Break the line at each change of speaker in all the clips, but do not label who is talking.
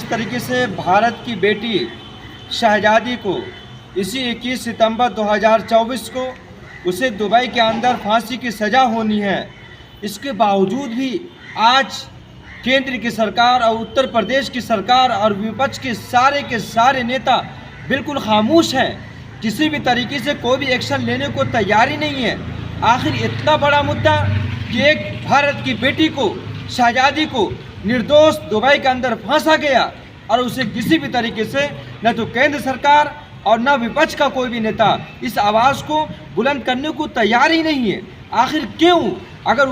जिस तरीके से भारत की बेटी शहजादी को इसी 21 सितंबर 2024 को उसे दुबई के अंदर फांसी की सज़ा होनी है, इसके बावजूद भी आज केंद्र की सरकार और उत्तर प्रदेश की सरकार और विपक्ष के सारे नेता बिल्कुल खामोश हैं। किसी भी तरीके से कोई भी एक्शन लेने को तैयार ही नहीं है। आखिर इतना बड़ा मुद्दा कि एक भारत की बेटी को, शहजादी को निर्दोष दुबई के अंदर फांसा गया और उसे किसी भी तरीके से न तो केंद्र सरकार और न विपक्ष का कोई भी नेता इस आवाज़ को बुलंद करने को तैयार ही नहीं है। आखिर क्यों? अगर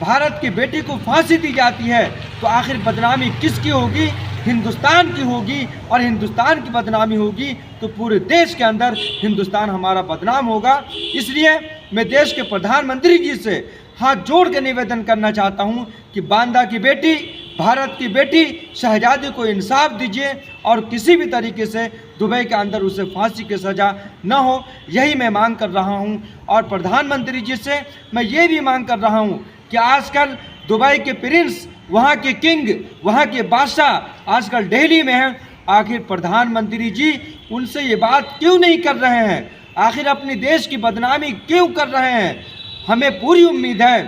भारत की बेटी को फांसी दी जाती है तो आखिर बदनामी किसकी होगी? हिंदुस्तान की होगी, और हिंदुस्तान की बदनामी होगी तो पूरे देश के अंदर हिंदुस्तान हमारा बदनाम होगा। इसलिए मैं देश के प्रधानमंत्री जी से हाथ जोड़ के निवेदन करना चाहता हूं कि बांदा की बेटी, भारत की बेटी शहजादी को इंसाफ दीजिए और किसी भी तरीके से दुबई के अंदर उसे फांसी की सज़ा न हो, यही मैं मांग कर रहा हूं। और प्रधानमंत्री जी से मैं ये भी मांग कर रहा हूं कि आजकल दुबई के प्रिंस, वहाँ के किंग, वहाँ के बादशाह आजकल दिल्ली में हैं। आखिर प्रधानमंत्री जी उनसे ये बात क्यों नहीं कर रहे हैं? आखिर अपने देश की बदनामी क्यों कर रहे हैं? हमें पूरी उम्मीद है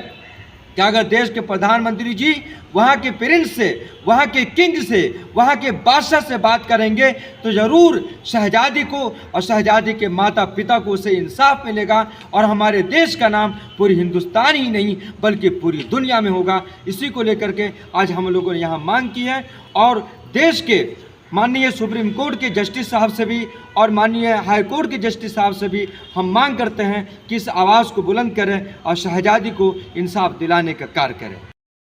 कि अगर देश के प्रधानमंत्री जी वहाँ के प्रिंस से, वहाँ के किंग से, वहाँ के बादशाह से बात करेंगे तो ज़रूर शहजादी को और शहजादी के माता पिता को उसे इंसाफ मिलेगा और हमारे देश का नाम पूरी हिंदुस्तान ही नहीं बल्कि पूरी दुनिया में होगा। इसी को लेकर के आज हम लोगों ने यहाँ मांग की है और देश के माननीय सुप्रीम कोर्ट के जस्टिस साहब से भी और माननीय हाई कोर्ट के जस्टिस साहब से भी हम मांग करते हैं कि इस आवाज़ को बुलंद करें और शहजादी को इंसाफ दिलाने का कार्य करें।